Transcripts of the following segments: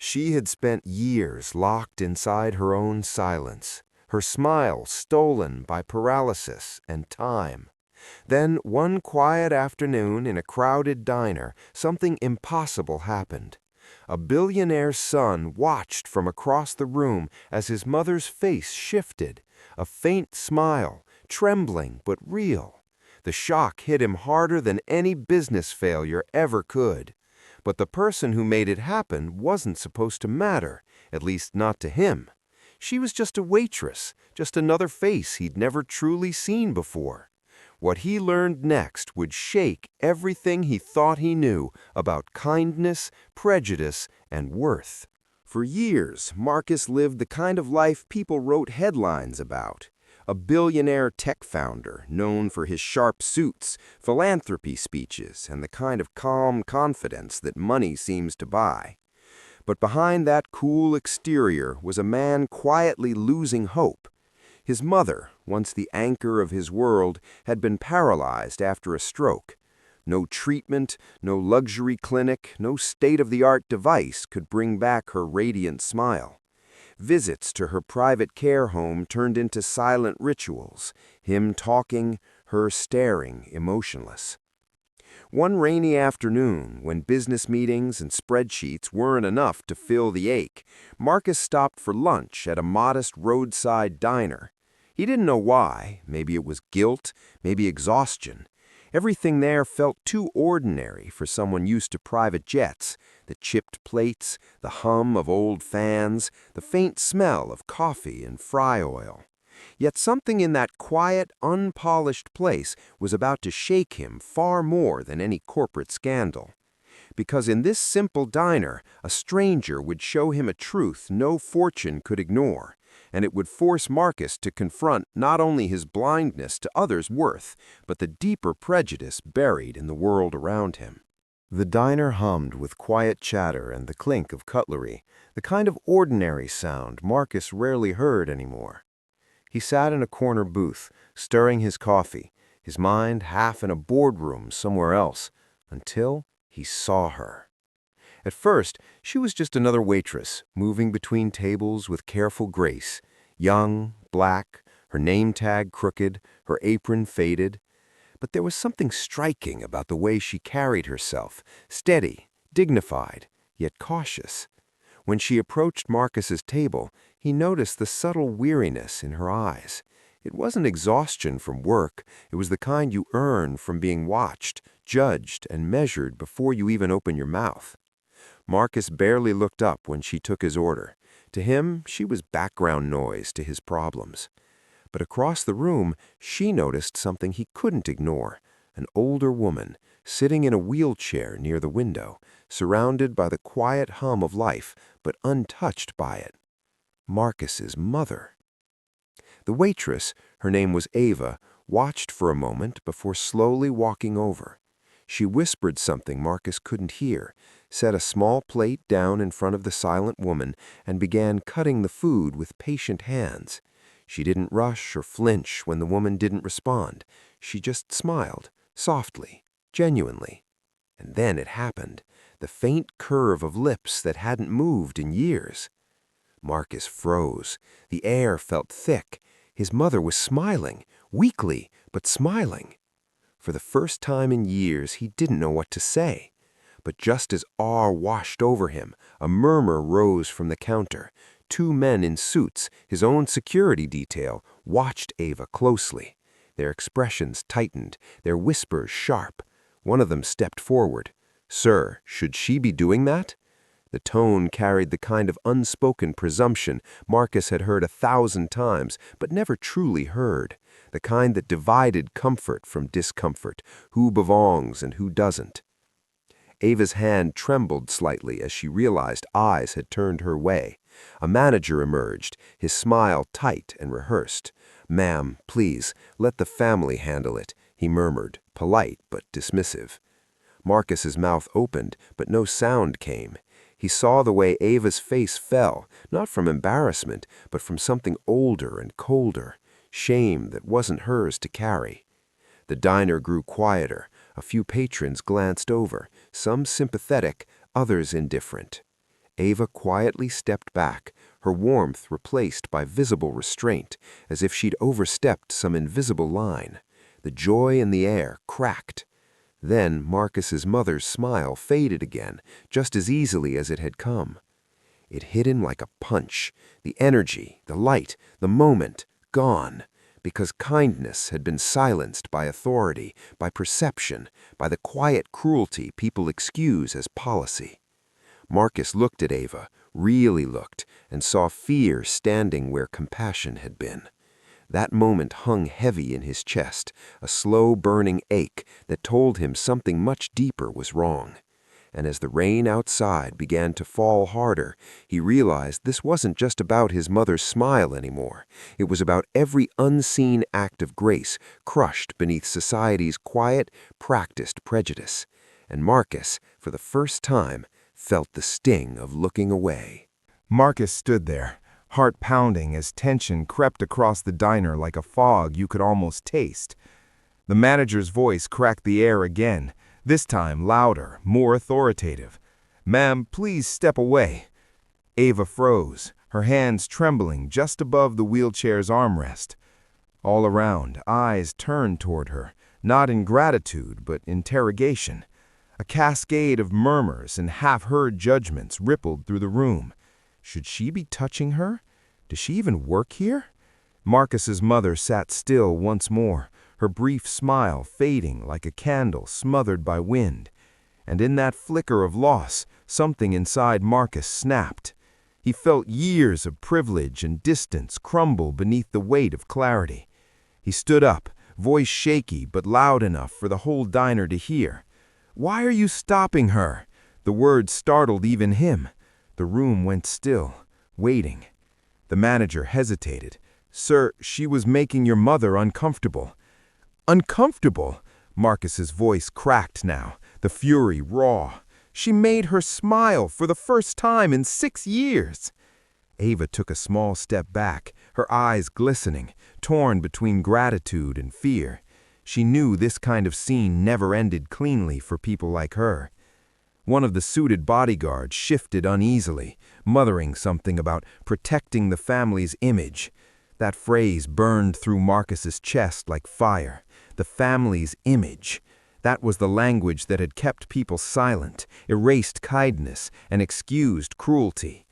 She had spent years locked inside her own silence, her smile stolen by paralysis and time. Then, one quiet afternoon in a crowded diner, something impossible happened. A billionaire's son watched from across the room as his mother's face shifted, a faint smile, trembling but real. The shock hit him harder than any business failure ever could. But the person who made it happen wasn't supposed to matter, at least not to him. She was just a waitress, just another face he'd never truly seen before. What he learned next would shake everything he thought he knew about kindness, prejudice, and worth. For years, Marcus lived the kind of life people wrote headlines about. A billionaire tech founder known for his sharp suits, philanthropy speeches, and the kind of calm confidence that money seems to buy. But behind that cool exterior was a man quietly losing hope. His mother, once the anchor of his world, had been paralyzed after a stroke. No treatment, no luxury clinic, no state-of-the-art device could bring back her radiant smile. Visits to her private care home turned into silent rituals, him talking, her staring, emotionless. One rainy afternoon, when business meetings and spreadsheets weren't enough to fill the ache, Marcus stopped for lunch at a modest roadside diner. He didn't know why. Maybe it was guilt, maybe exhaustion. Everything there felt too ordinary for someone used to private jets. The chipped plates, the hum of old fans, the faint smell of coffee and fry oil. Yet something in that quiet, unpolished place was about to shake him far more than any corporate scandal. Because in this simple diner, a stranger would show him a truth no fortune could ignore, and it would force Marcus to confront not only his blindness to others' worth, but the deeper prejudice buried in the world around him. The diner hummed with quiet chatter and the clink of cutlery, the kind of ordinary sound Marcus rarely heard anymore. He sat in a corner booth, stirring his coffee, his mind half in a boardroom somewhere else, until he saw her. At first, she was just another waitress, moving between tables with careful grace, young, black, her name tag crooked, her apron faded. But there was something striking about the way she carried herself, steady, dignified, yet cautious. When she approached Marcus's table, he noticed the subtle weariness in her eyes. It wasn't exhaustion from work, it was the kind you earn from being watched, judged, and measured before you even open your mouth. Marcus barely looked up when she took his order. To him, she was background noise to his problems. But across the room, she noticed something he couldn't ignore. An older woman, sitting in a wheelchair near the window, surrounded by the quiet hum of life, but untouched by it. Marcus's mother. The waitress, her name was Ava, watched for a moment before slowly walking over. She whispered something Marcus couldn't hear, set a small plate down in front of the silent woman, and began cutting the food with patient hands. She didn't rush or flinch when the woman didn't respond. She just smiled, softly, genuinely. And then it happened, the faint curve of lips that hadn't moved in years. Marcus froze. The air felt thick. His mother was smiling, weakly, but smiling. For the first time in years, he didn't know what to say. But just as awe washed over him, a murmur rose from the counter. Two men in suits, his own security detail, watched Ava closely. Their expressions tightened, their whispers sharp. One of them stepped forward. "Sir, should she be doing that?" The tone carried the kind of unspoken presumption Marcus had heard 1,000 times, but never truly heard. The kind that divided comfort from discomfort, who belongs and who doesn't. Ava's hand trembled slightly as she realized eyes had turned her way. A manager emerged, his smile tight and rehearsed. "Ma'am, please, let the family handle it," he murmured, polite but dismissive. Marcus's mouth opened, but no sound came. He saw the way Ava's face fell, not from embarrassment, but from something older and colder, shame that wasn't hers to carry. The diner grew quieter. A few patrons glanced over, some sympathetic, others indifferent. Ava quietly stepped back, her warmth replaced by visible restraint, as if she'd overstepped some invisible line. The joy in the air cracked. Then Marcus's mother's smile faded again, just as easily as it had come. It hit him like a punch, the energy, the light, the moment, gone, because kindness had been silenced by authority, by perception, by the quiet cruelty people excuse as policy. Marcus looked at Ava, really looked, and saw fear standing where compassion had been. That moment hung heavy in his chest, a slow burning ache that told him something much deeper was wrong. And as the rain outside began to fall harder, he realized this wasn't just about his mother's smile anymore. It was about every unseen act of grace crushed beneath society's quiet, practiced prejudice. And Marcus, for the first time, felt the sting of looking away. Marcus stood there, heart pounding as tension crept across the diner like a fog you could almost taste. The manager's voice cracked the air again, this time louder, more authoritative. "Ma'am, please step away." Ava froze, her hands trembling just above the wheelchair's armrest. All around, eyes turned toward her, not in gratitude but interrogation. A cascade of murmurs and half-heard judgments rippled through the room. Should she be touching her? Does she even work here? Marcus's mother sat still once more, her brief smile fading like a candle smothered by wind. And in that flicker of loss, something inside Marcus snapped. He felt years of privilege and distance crumble beneath the weight of clarity. He stood up, voice shaky but loud enough for the whole diner to hear. "Why are you stopping her?" The words startled even him. The room went still, waiting. The manager hesitated. "Sir, she was making your mother uncomfortable." "Uncomfortable?" Marcus's voice cracked now, the fury raw. "She made her smile for the first time in 6 years." Ava took a small step back, her eyes glistening, torn between gratitude and fear. She knew this kind of scene never ended cleanly for people like her. One of the suited bodyguards shifted uneasily, muttering something about protecting the family's image. That phrase burned through Marcus's chest like fire. The family's image. That was the language that had kept people silent, erased kindness, and excused cruelty.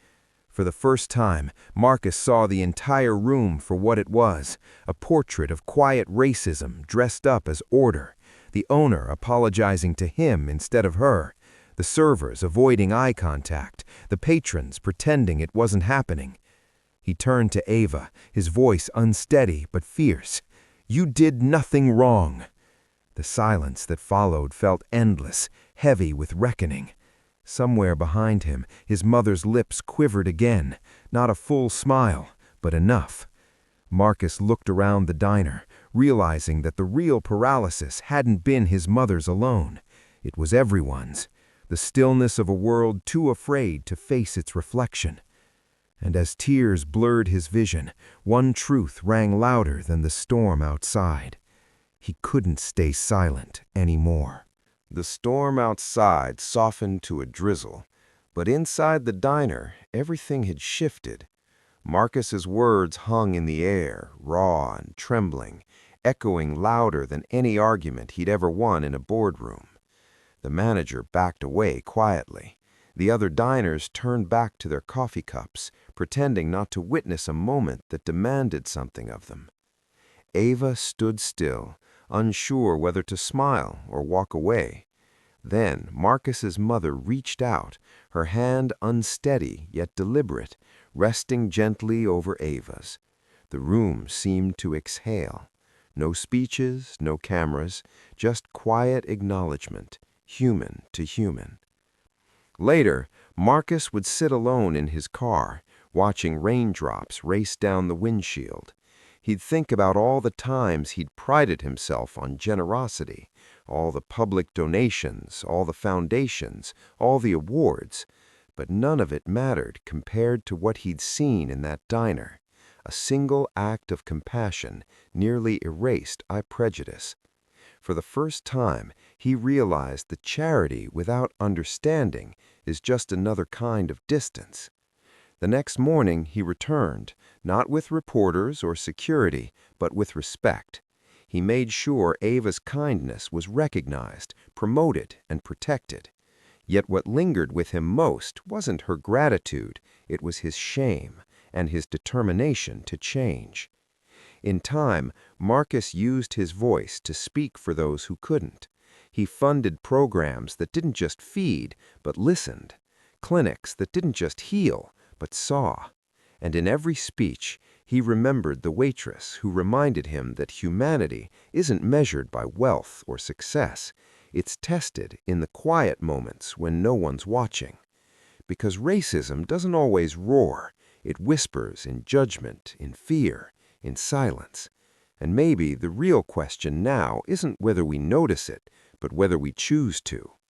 For the first time, Marcus saw the entire room for what it was, a portrait of quiet racism dressed up as order, the owner apologizing to him instead of her, the servers avoiding eye contact, the patrons pretending it wasn't happening. He turned to Ava, his voice unsteady but fierce. "You did nothing wrong." The silence that followed felt endless, heavy with reckoning. Somewhere behind him, his mother's lips quivered again, not a full smile, but enough. Marcus looked around the diner, realizing that the real paralysis hadn't been his mother's alone. It was everyone's, the stillness of a world too afraid to face its reflection. And as tears blurred his vision, one truth rang louder than the storm outside. He couldn't stay silent anymore. The storm outside softened to a drizzle, but inside the diner, everything had shifted. Marcus's words hung in the air, raw and trembling, echoing louder than any argument he'd ever won in a boardroom. The manager backed away quietly. The other diners turned back to their coffee cups, pretending not to witness a moment that demanded something of them. Ava stood still, unsure whether to smile or walk away. Then Marcus's mother reached out, her hand unsteady yet deliberate, resting gently over Ava's. The room seemed to exhale. No speeches, no cameras, just quiet acknowledgement, human to human. Later, Marcus would sit alone in his car, watching raindrops race down the windshield. He'd think about all the times he'd prided himself on generosity, all the public donations, all the foundations, all the awards, but none of it mattered compared to what he'd seen in that diner, a single act of compassion nearly erased by prejudice. For the first time, he realized that charity without understanding is just another kind of distance. The next morning he returned, not with reporters or security, but with respect. He made sure Ava's kindness was recognized, promoted, and protected. Yet what lingered with him most wasn't her gratitude, it was his shame and his determination to change. In time, Marcus used his voice to speak for those who couldn't. He funded programs that didn't just feed, but listened, clinics that didn't just heal, but saw. And in every speech, he remembered the waitress who reminded him that humanity isn't measured by wealth or success. It's tested in the quiet moments when no one's watching. Because racism doesn't always roar. It whispers in judgment, in fear, in silence. And maybe the real question now isn't whether we notice it, but whether we choose to.